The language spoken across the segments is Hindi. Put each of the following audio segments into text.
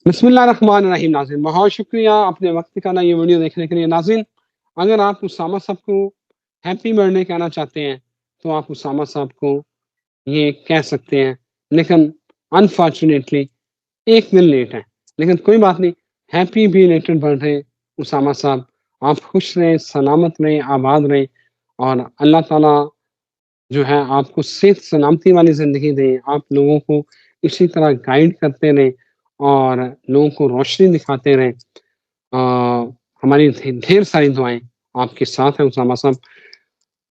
बिस्मिल्लाहिर्रहमानिर्रहीम। नाज़रीन, बहुत शुक्रिया अपने वक्त का ना ये वीडियो देखने के लिए। नाज़रीन, अगर आप उसामा साहब को हैप्पी बर्थडे कहना चाहते हैं तो आप उसामा साहब को ये कह सकते हैं, लेकिन अनफॉर्चुनेटली 1 दिन लेट है, लेकिन कोई बात नहीं। हैप्पी बिलेटेड बर्थडे उसामा साहब। आप खुश रहें, सलामत रहें, आबाद रहें और अल्लाह ताला जो है आपको सेहत सलामती वाली ज़िंदगी दें। आप लोगों को इसी तरह गाइड करते रहें और लोगों को रोशनी दिखाते रहें। हमारी ढेर सारी दुआएँ आपके साथ हैं उसामा साहब।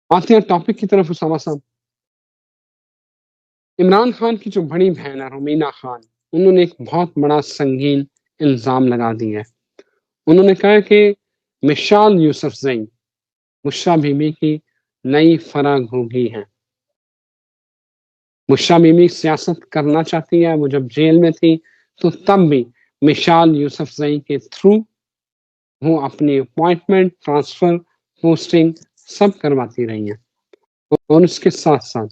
आते हैं टॉपिक की तरफ उसामा साहब। इमरान खान की जो बड़ी बहन है रुमीना खान, उन्होंने एक बहुत बड़ा संगीन इल्ज़ाम लगा दिया है। उन्होंने कहा कि मिशाल यूसुफ़ज़ई बुशरा बीबी की नई फरागोगी हैं। बुशरा बीबी सियासत करना चाहती है। वो जब जेल में थी तो तब भी मिशाल यूसुफ़ज़ई के थ्रू वो अपनी अपॉइंटमेंट, ट्रांसफ़र, पोस्टिंग सब करवाती रही हैं। और उसके साथ-साथ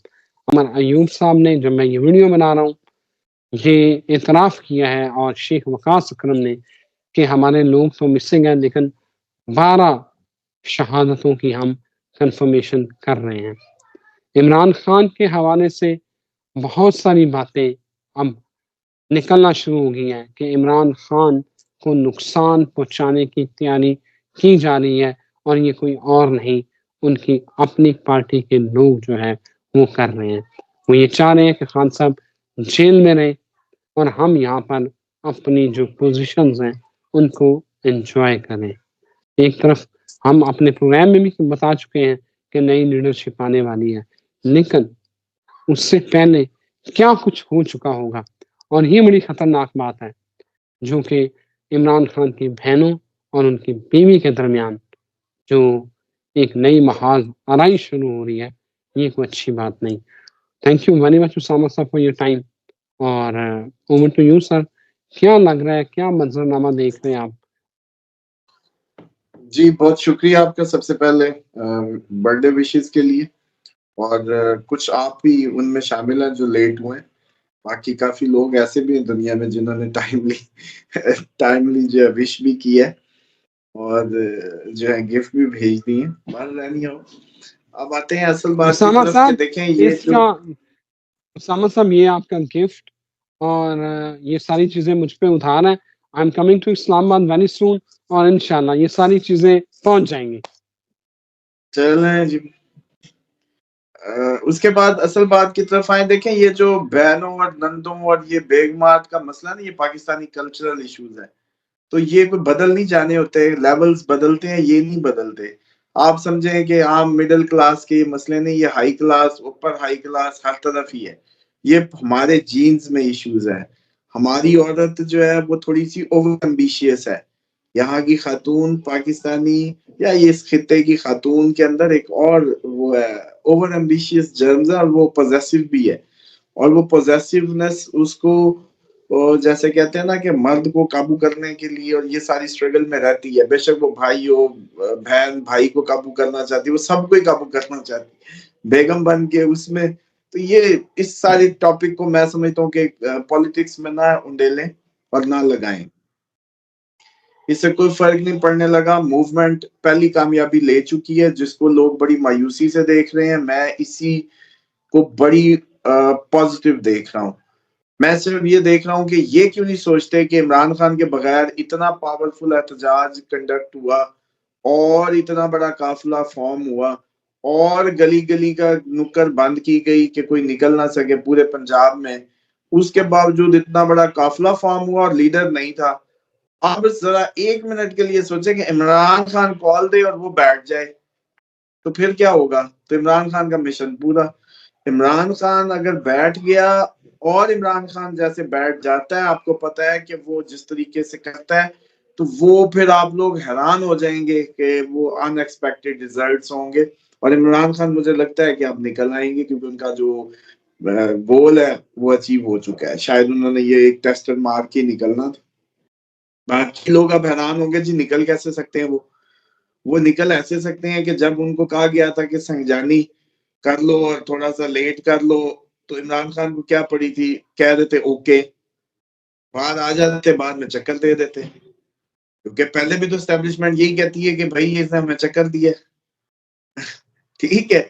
अमर अयूब साहब ने, जब मैं ये वीडियो बना रहा हूँ, ये इतराफ़ किया है और शेख वकास अकरम ने कि हमारे लोग तो मिसिंग हैं, लेकिन 12 शहादतों की हम कन्फर्मेशन कर रहे हैं। इमरान खान के हवाले से बहुत सारी बातें अब निकलना शुरू हो गई हैं कि इमरान खान को नुकसान पहुँचाने की तैयारी की जा रही है और ये कोई और नहीं, उनकी अपनी पार्टी के लोग जो हैं वो कर रहे हैं। वो ये चाह रहे हैं कि खान साहब जेल में रहें और हम यहाँ पर अपनी जो पोज़ीशंस हैं उनको एन्जॉय करें। एक तरफ हम अपने प्रोग्राम में भी बता चुके हैं कि नई लीडरशिप आने वाली है, लेकिन उससे पहले क्या कुछ हो चुका होगा। और ये बड़ी खतरनाक बात है जो कि इमरान खान की बहनों और उनकी बीवी के दरमियान जो एक नई महाज़ आराई शुरू हो रही है, ये कोई अच्छी बात नहीं। Thank you very much Usama साहब फॉर योर टाइम और ओवर टू यू सर। क्या लग रहा है, क्या मंजरनामा देख रहे हैं आप? जी, बहुत शुक्रिया आपका सबसे पहले बर्थडे विशेस के लिए और कुछ आप भी उनमें शामिल हैं जो लेट हुए हैं। बाकी काफ़ी लोग ऐसे भी हैं दुनिया में जिन्होंने टाइमली जो है विश भी की है और जो है गिफ्ट भी भेज दिए हैं। बहरहाल एनीहाउ, अब आते हैं असल बात की उसामा तरफ कि साहब, देखें ये जो इसका उसामा साहब ये आपका गिफ्ट और ये सारी चीज़ें मुझ पे उधार हैं। I am coming to Islamabad very soon और इंशाल्लाह ये सारी चीज़ें पहुँच जाएँगी। चलें जी। उसके बाद असल बात की तरफ आए, देखें ये जो बहनों और नंदों और ये बेगमात का मसला ना, ये पाकिस्तानी कल्चरल इश्यूज है। तो ये कोई बदल नहीं जाने होते, लेवल्स बदलते हैं, ये नहीं बदलते। आप समझें कि आम मिडिल क्लास के ये मसले नहीं, ये हाई क्लास, ऊपर हाई क्लास, हर तरफ ही है। ये हमारे जीन्स में इश्यूज है। हमारी औरत जो है वो थोड़ी सी ओवर एम्बिशियस है। यहाँ की खातून पाकिस्तानी या ये इस खित्ते की खातून के अंदर एक और वो है, ओवर एम्बिशियस जर्म्स है और वो पॉजेसिव भी है। और वो पॉजेसिवनेस उसको जैसे कहते हैं ना कि मर्द को काबू करने के लिए और ये सारी स्ट्रगल में रहती है। बेशक वो भाई हो, बहन भाई को काबू करना चाहती है, वो सबको ही काबू करना चाहती है बेगम बन के उसमें। तो ये इस सारी टॉपिक को मैं समझता हूँ कि पॉलिटिक्स में ना उंडेलें और ना लगाएं। इससे कोई फर्क नहीं पड़ने लगा। मूवमेंट पहली कामयाबी ले चुकी है जिसको लोग बड़ी मायूसी से देख रहे हैं। मैं इसी को बड़ी पॉजिटिव देख रहा हूँ। मैं सिर्फ ये देख रहा हूँ कि ये क्यों नहीं सोचते कि इमरान खान के बगैर इतना पावरफुल एहतजाज कंडक्ट हुआ और इतना बड़ा काफिला फॉर्म हुआ और गली गली का नुक्कड़ बंद की गई कि कोई निकल ना सके पूरे पंजाब में, उसके बावजूद इतना बड़ा काफिला फॉर्म हुआ और लीडर नहीं था। आप जरा 1 मिनट के लिए सोचे कि इमरान खान कॉल दे और वो बैठ जाए, तो फिर क्या होगा? तो इमरान खान का मिशन पूरा। इमरान खान अगर बैठ गया और इमरान खान जैसे बैठ जाता है, आपको पता है कि वो जिस तरीके से करता है, तो वो फिर आप लोग हैरान हो जाएंगे कि वो अनएक्सपेक्टेड रिजल्ट्स होंगे। और इमरान खान मुझे लगता है कि अब निकल आएंगे क्योंकि उनका जो गोल है वो अचीव हो चुका है। शायद उन्होंने ये एक टेस्टर मार के निकलना था। बाकी लोग अब हैरान होंगे जी निकल कैसे सकते हैं वो निकल ऐसे सकते हैं कि जब उनको कहा गया था कि संजानी कर लो और थोड़ा सा लेट कर लो, तो इमरान खान को क्या पड़ी थी, कह रहे थे ओके। बाहर आ जाते, बाद में चक्कर दे देते, क्योंकि पहले भी तो एस्टेब्लिशमेंट यही कहती है कि भाई इसने हमें चक्कर दिया। ठीक है,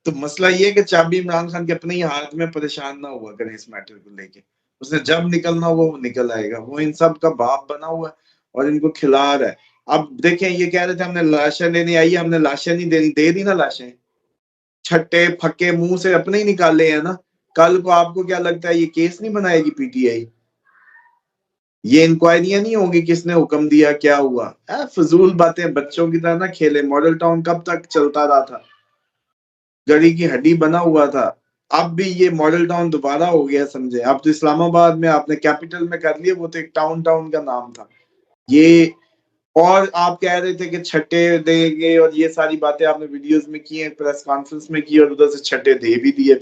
तो मसला ये है कि चाबी इमरान खान के अपने ही हाथ में, परेशान ना हुआ करें इस मैटर को लेके। उसने जब निकलना होगा वो निकल आएगा, वो इन सब का बाप बना हुआ है और इनको खिला रहा है। अब देखें, ये कह रहे थे हमने लाशें लेनी आई, हमने लाशें नहीं देनी, दे दी ना लाशें, छट्टे फक्के मुंह से अपने ही निकाले हैं ना। कल को आपको क्या लगता है ये केस नहीं बनाएगी पीटीआई? ये इंक्वायरियां नहीं होंगी किसने हुक्म दिया, क्या हुआ? फजूल बातें, बच्चों की तरह ना खेले। मॉडल टाउन कब तक चलता रहा था, गड़ी की हड्डी बना हुआ था। अब भी ये मॉडल टाउन दोबारा हो गया, समझे? अब तो इस्लामाबाद में आपने कैपिटल में कर लिया, वो तो एक टाउन टाउन का नाम था ये। और आप कह रहे थे कि छठे देंगे, और ये सारी बातें आपने वीडियोस में की हैं, प्रेस कॉन्फ्रेंस में की, और उधर से छठे दे भी दिए,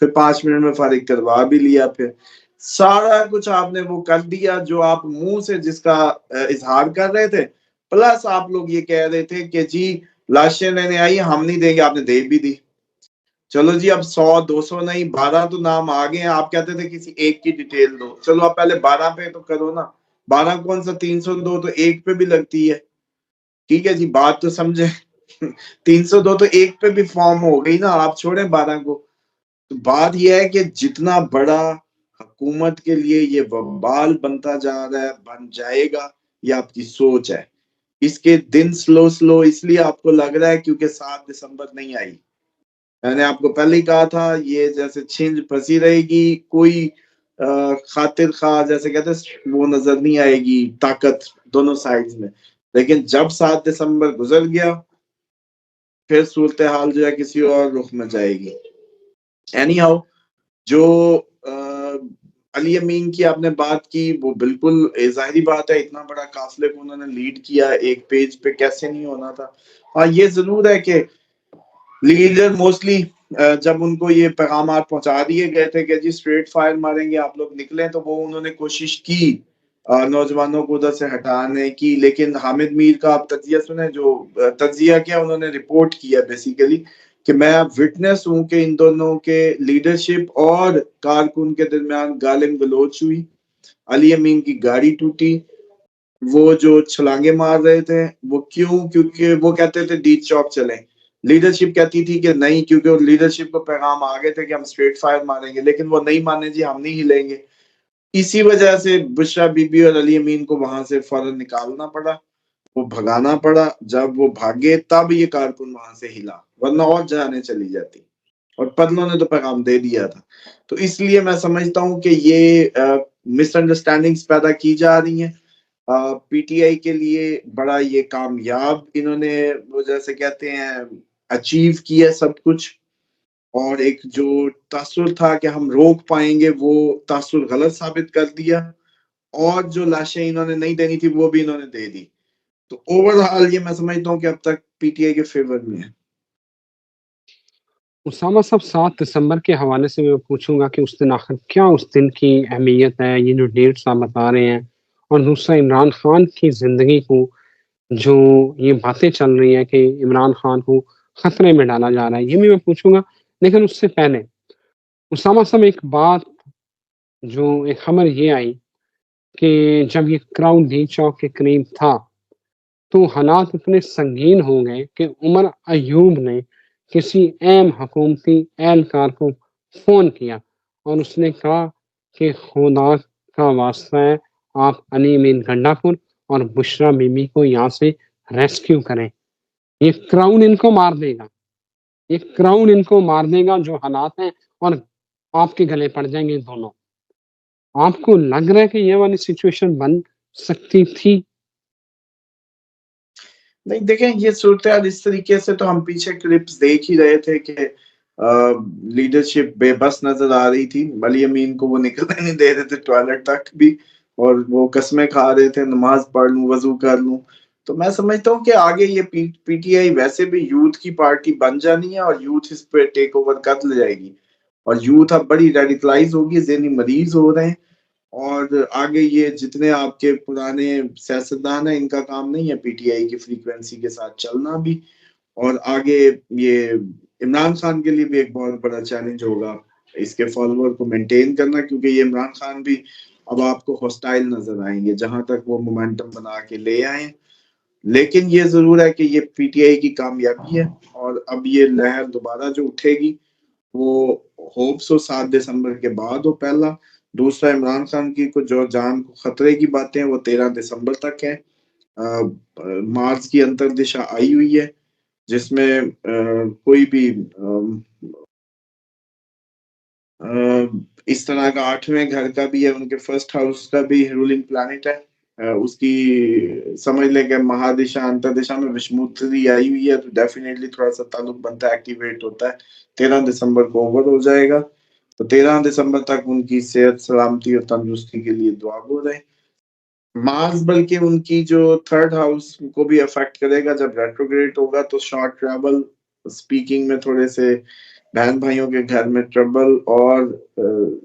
फिर 5 मिनट में फारिग करवा भी लिया, फिर सारा कुछ आपने वो कर दिया जो आप मुंह से जिसका इजहार कर रहे थे। प्लस आप लोग ये कह रहे थे कि जी लाशें लेने आई, हम नहीं देंगे, आपने दे भी दी। चलो जी, अब 100 200 नहीं, 12 तो नाम आ गए हैं। आप कहते थे किसी एक की डिटेल दो, चलो आप पहले 12 पे तो करो ना। 12 कौन सा 302 तो एक पे भी लगती है। ठीक है जी, बात तो समझे। 302 तो एक पे भी फॉर्म हो गई ना, आप छोड़े 12 को। तो बात यह है कि जितना बड़ा हुकूमत के लिए ये वबाल बनता जा रहा है, बन जाएगा, ये आपकी सोच है। इसके दिन स्लो स्लो इसलिए आपको लग रहा है क्योंकि 7 दिसंबर नहीं आई। मैंने आपको पहले ही कहा था, ये जैसे छिंज फंसी रहेगी, कोई खातिर खा जैसे कहते हैं, वो नजर नहीं आएगी ताकत दोनों साइड्स में। लेकिन जब 7 दिसंबर गुजर गया, फिर सूरत हाल जो है किसी और रुख में जाएगी। एनी हाउ, जो अली अमीन की आपने बात की, वो बिल्कुल जाहिर बात है, इतना बड़ा काफिले को उन्होंने लीड किया, एक पेज पे कैसे नहीं होना था। हाँ, ये जरूर है कि लीडर मोस्टली जब उनको ये पैगाम पहुंचा दिए गए थे कि जी स्ट्रेट फायर मारेंगे, आप लोग निकले, तो वो उन्होंने कोशिश की नौजवानों को उधर से हटाने की। लेकिन हामिद मीर का आप तजिया सुने, जो तजिया किया उन्होंने, रिपोर्ट किया बेसिकली कि मैं अब विटनेस हूं कि इन दोनों के लीडरशिप और कारकुन के दरमियान गालिम गलोच हुई, अली अमीन की गाड़ी टूटी, वो जो छलांगे मार रहे थे वो क्यों? क्योंकि वो कहते थे डीट चौक चलें। लीडरशिप कहती थी कि नहीं, क्योंकि वो लीडरशिप को पैगाम आ गए थे कि हम स्ट्रेट फायर मारेंगे, लेकिन वो नहीं माने, जी हम नहीं हिलेंगे। इसी वजह से बुशरा बीबी और अली अमीन को वहां से फौरन निकालना पड़ा, वो भगाना पड़ा। जब वो भागे तब ये कारकुन वहां से हिला, वरना और जाने चली जाती। और पदलों ने तो पैगाम दे दिया था। तो इसलिए मैं समझता हूँ कि ये मिसअंडरस्टैंडिंग्स पैदा की जा रही हैं। पीटीआई के लिए बड़ा ये कामयाब इन्होंने, वो जैसे कहते हैं, अचीव किया सब कुछ। और एक जो तासुर था कि हम रोक पाएंगे, वो तासुर गलत साबित कर दिया। और जो लाशें इन्होंने नहीं देनी थी वो भी इन्होंने दे दी। तो ओवरऑल ये मैं समझता हूँ कि अब तक पीटीआई के फेवर में है। उसामा साहब, 7 दिसंबर के हवाले से मैं पूछूंगा कि उस दिन आखिर क्या उस दिन की अहमियत है, ये जो डेट्स आप बता रहे हैं, और दूसरा इमरान खान की ज़िंदगी को जो ये बातें चल रही हैं कि इमरान खान को खतरे में डाला जा रहा है, ये भी मैं पूछूंगा। लेकिन उससे पहले उसामा साहब, एक बात, जो एक खबर ये आई कि जब ये क्राउन डी चौक के करीब था, तो हालात इतने संगीन हो गए कि उमर अयूब ने किसी अहम हुकूमती एहलकार को फ़ोन किया और उसने कहा कि खुदा का वास्ता है, आप अली मीन गंडापुर और बुशरा बीबी को यहाँ से रेस्क्यू करें। ये क्राउन इनको मार देगा, ये क्राउन इनको मार देगा जो हालात हैं, और आपके गले पड़ जाएंगे दोनों। आपको लग रहा है कि ये वाली सिचुएशन बन सकती थी? नहीं, देखें, ये सूरत इस तरीके से तो हम पीछे क्लिप्स देख ही रहे थे कि लीडरशिप बेबस नजर आ रही थी। अली अमीन को वो निकलने नहीं दे रहे थे टॉयलेट तक भी, और वो कस्में खा रहे थे, नमाज पढ़ लूं, वजू कर लूं। तो मैं समझता हूँ कि आगे ये पीटीआई वैसे भी यूथ की पार्टी बन जानी है, और यूथ इस पे टेक ओवर कर ले जाएगी। और यूथ अब बड़ी रेडिकलाइज होगी, ज़हनी मरीज हो रहे हैं। और आगे ये जितने आपके पुराने सियासतदान हैं, इनका काम नहीं है पीटीआई की फ्रीक्वेंसी के साथ चलना भी। और आगे ये इमरान खान के लिए भी एक बहुत बड़ा चैलेंज होगा इसके फॉलोअर को मेंटेन करना, क्योंकि ये इमरान खान भी अब आपको हॉस्टाइल नजर आएंगे, जहां तक वो मोमेंटम बना के ले आए। लेकिन ये जरूर है कि ये पीटीआई की कामयाबी है, और अब ये लहर दोबारा जो उठेगी वो होप्स हो 7 दिसंबर के बाद हो, पहला। दूसरा, इमरान खान की कुछ जो जान को खतरे की बातें हैं वो 13 दिसंबर तक है। मार्च की अंतर्दिशा आई हुई है, जिसमें कोई भी इस तरह का 8वें घर का भी है, उनके फर्स्ट हाउस का भी रूलिंग प्लैनेट है। उसकी समझ लें कि महादिशा अंतर्दिशा में विषुमूत्री आई हुई है, तो डेफिनेटली थोड़ा सा ताल्लुक बनता है, एक्टिवेट होता है। 13 दिसंबर को ओवर हो जाएगा, तो 13 दिसंबर तक उनकी सेहत सलामती और तंदुरुस्ती के लिए दुआ हो रहे। मार्स बल्कि उनकी जो थर्ड हाउस को भी अफेक्ट करेगा, जब रेट्रोग्रेड होगा तो शॉर्ट ट्रैवल, स्पीकिंग में थोड़े से बहन भाइयों के घर में ट्रबल, और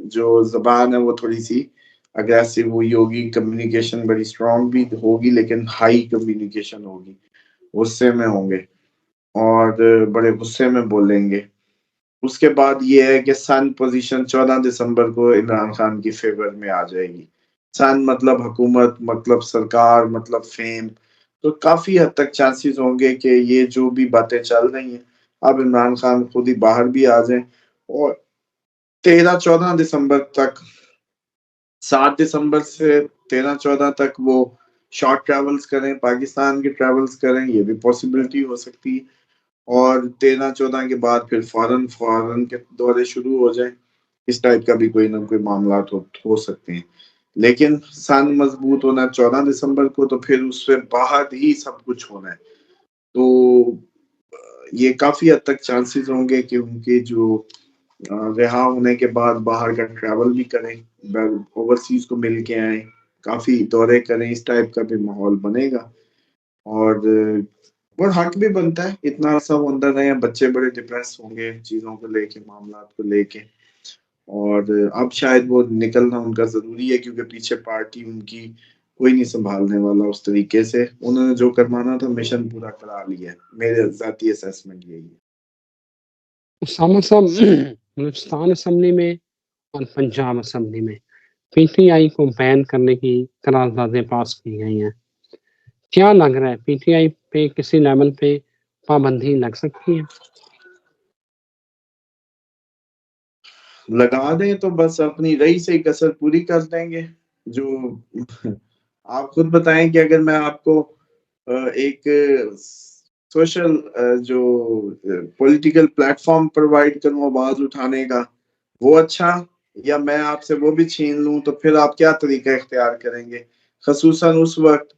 जो जबान है वो थोड़ी सी अग्रेसिव हुई होगी। कम्युनिकेशन बड़ी स्ट्रांग भी होगी, लेकिन हाई कम्युनिकेशन होगी, गुस्से में होंगे और बड़े गुस्से में बोलेंगे। उसके बाद ये है कि सन पोजीशन 14 दिसंबर को इमरान खान की फेवर में आ जाएगी। सन मतलब हुकूमत, मतलब सरकार, मतलब फेम। तो काफी हद तक चांसेस होंगे कि ये जो भी बातें चल रही हैं, अब इमरान खान खुद ही बाहर भी आ जाएं, और 13-14 दिसंबर तक, 7 दिसंबर से 13-14 तक वो शॉर्ट ट्रेवल्स करें, पाकिस्तान के ट्रेवल्स करें, ये भी पॉसिबिलिटी हो सकती है। और 13-14 के बाद फिर फॉरेन फॉरेन के दौरे शुरू हो जाए, इस टाइप का भी कोई ना कोई मामला हो सकते हैं। लेकिन सन मजबूत होना है 14 दिसंबर को, तो फिर उससे बाहर ही सब कुछ होना है। तो ये काफी हद तक चांसेस होंगे कि उनके जो रिहा होने के बाद बाहर का ट्रैवल भी करें, ओवरसीज को मिल के आए, काफी दौरे करें, इस टाइप का भी माहौल बनेगा। और हक भी बनता है, इतना सब अंदर रहे हैं, बच्चे बड़े डिप्रेस होंगे चीजों को लेके, मामला को लेके। और अब शायद वो निकलना उनका जरूरी है, क्योंकि पीछे पार्टी उनकी कोई नहीं संभालने वाला उस तरीके से। उन्होंने जो करवाना था मिशन पूरा करा लिया है, मेरे जाती असेसमेंट यही है। उसामा साहब, बलूचिस्तान असम्बली में और पंजाब असम्बली में पीटीआई को बैन करने की करारदादें पास की गई हैं। क्या लग रहा है पीटीआई पे किसी लेवल पे पाबंदी लग सकती है? लगा दें तो बस अपनी रही सही कसर पूरी कर देंगे। जो आप खुद बताएं कि अगर मैं आपको एक सोशल जो पॉलिटिकल प्लेटफॉर्म प्रोवाइड करूं आवाज उठाने का, वो अच्छा, या मैं आपसे वो भी छीन लूं, तो फिर आप क्या तरीका इख्तियार करेंगे? खसूसन उस वक्त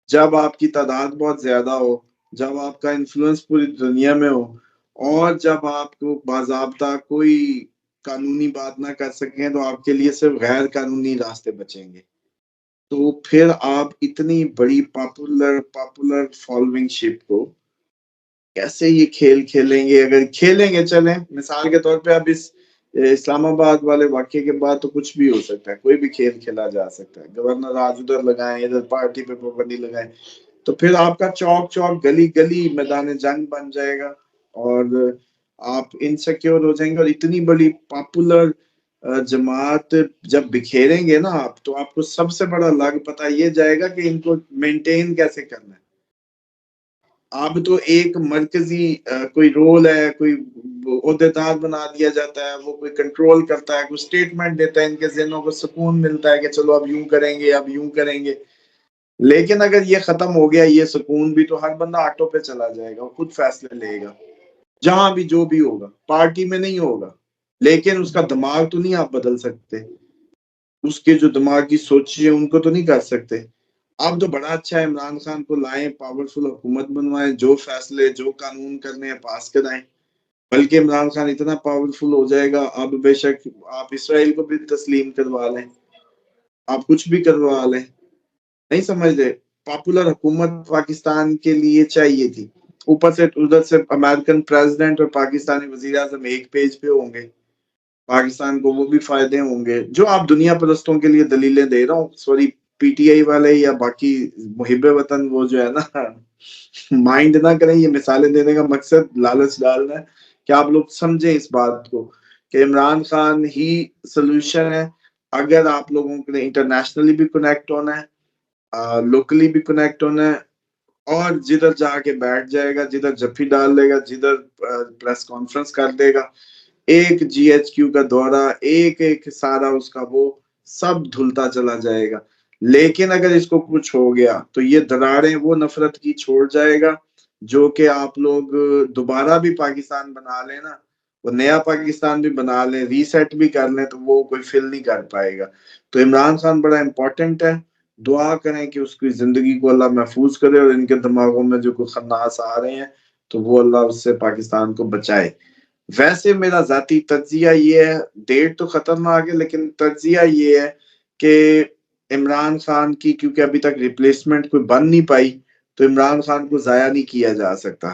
जब आपकी तादाद बहुत ज्यादा हो, जब आपका इन्फ्लुएंस पूरी दुनिया में हो, और जब आपको बाज़ाब्ता कोई कानूनी बात ना कर सकें, तो आपके लिए सिर्फ गैर कानूनी रास्ते बचेंगे। तो फिर आप इतनी बड़ी पॉपुलर पॉपुलर फॉलोइंग शिप को कैसे ये खेल खेलेंगे? अगर खेलेंगे, चलें, मिसाल के तौर पे अब इस इस्लामाबाद वाले वाक्य के बाद तो कुछ भी हो सकता है, कोई भी खेल खेला जा सकता है। गवर्नर आज उधर लगाएं, इधर पार्टी पे पाबंदी लगाएं, तो फिर आपका चौक चौक, गली गली मैदान जंग बन जाएगा, और आप इनसिक्योर हो जाएंगे। और इतनी बड़ी पॉपुलर जमात जब बिखेरेंगे ना आप, तो आपको सबसे बड़ा लाभ पता ये जाएगा कि इनको मेंटेन कैसे करना है। अब तो एक मरकजी कोई रोल है, कोई ओहदेदार बना दिया जाता है, वो कोई कंट्रोल करता है, कोई स्टेटमेंट देता है, इनके ज़हनों को सुकून मिलता है कि चलो अब यूं करेंगे, अब यूं करेंगे। लेकिन अगर ये खत्म हो गया, ये सुकून भी, तो हर बंदा ऑटो पे चला जाएगा, वो खुद फैसले लेगा, जहां भी जो भी होगा, पार्टी में नहीं होगा। लेकिन उसका दिमाग तो नहीं आप बदल सकते, उसके जो दिमाग की सोच है उनको तो नहीं कर सकते। अब तो बड़ा अच्छा है, इमरान खान को लाएं, पावरफुल हुकूमत बनवाएं, जो फैसले जो कानून करने हैं पास कराएं। बल्कि इमरान खान इतना पावरफुल हो जाएगा, अब बेशक आप इसराइल को भी तस्लीम करवा लें, आप कुछ भी करवा लें, नहीं समझ रहे? पॉपुलर हुकूमत पाकिस्तान के लिए चाहिए थी। ऊपर से उधर से अमेरिकन प्रेसिडेंट और पाकिस्तानी वजीर आजम एक पेज पे होंगे, पाकिस्तान को वो भी फायदे होंगे। जो आप दुनिया परस्तों के लिए दलीलें दे रहा हूँ, सॉरी, पीटीआई वाले या बाकी मुहिब वतन, वो जो है ना, माइंड ना करें, ये मिसालें देने का मकसद लालच डालना है कि आप लोग समझें इस बात को कि इमरान खान ही सोल्यूशन है। अगर आप लोगों के लिए इंटरनेशनली भी कनेक्ट होना है, लोकली भी कनेक्ट होना है, और जिधर जाके बैठ जाएगा, जिधर जफ्फी डाल लेगा, जिधर प्रेस कॉन्फ्रेंस कर देगा, एक जीएचक्यू का दौरा, एक एक सारा उसका वो सब धुलता चला जाएगा। लेकिन अगर इसको कुछ हो गया तो ये दरारें वो नफरत की छोड़ जाएगा, जो कि आप लोग दोबारा भी पाकिस्तान बना लेना, वो नया पाकिस्तान भी बना लें, रीसेट भी कर लें, तो वो कोई फिल नहीं कर पाएगा। तो इमरान खान बड़ा इंपॉर्टेंट है, दुआ करें कि उसकी जिंदगी को अल्लाह महफूज करे, और इनके दिमागों में जो कोई खन्नास आ रहे हैं तो वो अल्लाह उससे पाकिस्तान को बचाए। वैसे मेरा जाती तज्जिया ये है, डेट तो खतरनाक है, लेकिन तज्जिया ये है कि इमरान खान की, क्योंकि अभी तक रिप्लेसमेंट कोई बन नहीं पाई, तो इमरान खान को जाया नहीं किया जा सकता।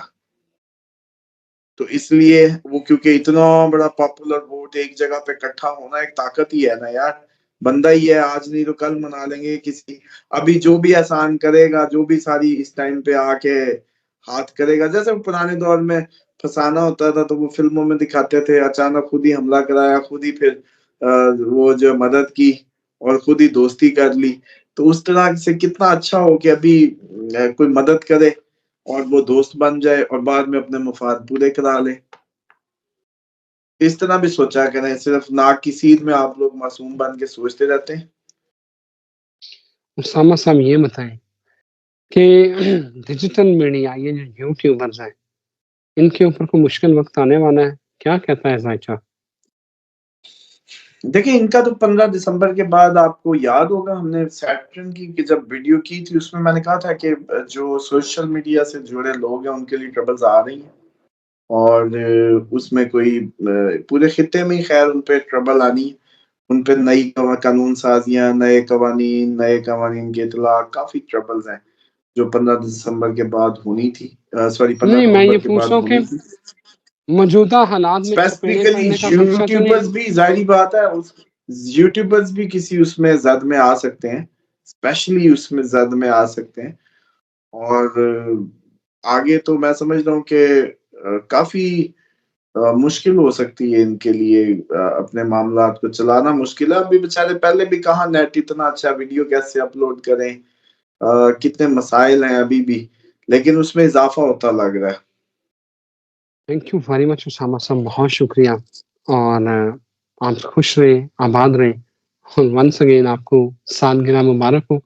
तो इसलिए वो, क्योंकि इतना बड़ा पॉपुलर वोट एक जगह पे इकट्ठा होना एक ताकत ही है ना यार। बंदा ही है, आज नहीं तो कल मना लेंगे किसी। अभी जो भी एहसान करेगा, जो भी सारी इस टाइम पे आके हाथ करेगा, जैसे पुराने दौर में फसाना होता था तो वो फिल्मों में दिखाते थे, अचानक खुद ही हमला कराया, खुद ही फिर वो जो मदद की और खुद ही दोस्ती कर ली। तो उस तरह से कितना अच्छा हो कि अभी कोई मदद करे और वो दोस्त बन जाए और बाद में अपने मफाद पूरे करा ले। इस तरह भी सोचा करें, सिर्फ नाक की सीध में आप लोग मासूम बन के सोचते रहते हैं। उसामा साहब ये बताएं कि डिजिटल मीडिया, ये जो यूट्यूबर्स हैं, इनके ऊपर कोई मुश्किल वक्त आने वाला है, क्या कहता है जायचा? देखिए, इनका तो 15 दिसंबर के बाद, आपको याद होगा हमने सैटर्न की जब वीडियो की थी, उसमें मैंने कहा था कि जो सोशल मीडिया से जुड़े लोग हैं उनके लिए ट्रबल्स आ रही हैं, और उसमें कोई पूरे खित्ते में ही खैर उन पे ट्रबल आनी है। उन पे नई कानून साजियां, नए कवानीन के इतलाक, काफी ट्रबल्स हैं जो 15 दिसंबर के बाद होनी थी, सॉरी 15 नहीं, मैं ये नवंबर के पूछ बाद रहा हूँ होनी कि थी। मौजूदा हालात में चपेड़े स्पेसिफिकली पड़ने का खदशा तो नहीं? यूट्यूबर्स भी, जाहिर बात है, उस यूट्यूबर्स भी किसी उसमें जद में आ सकते हैं, स्पेशली उसमें जद में आ सकते हैं। और आगे तो मैं समझ रहा हूँ कि काफी मुश्किल हो सकती है इनके लिए, अपने मामलात को चलाना मुश्किल है। अभी बेचारे पहले भी कहाँ नेट इतना अच्छा, वीडियो कैसे अपलोड करें, कितने मसाइल हैं अभी भी, लेकिन उसमें इजाफा होता लग रहा है। Thank you very much Usama साहब, बहुत शुक्रिया। और आप खुश रहें, आबाद रहें, और वंस अगेन आपको सालगिरह मुबारक हो।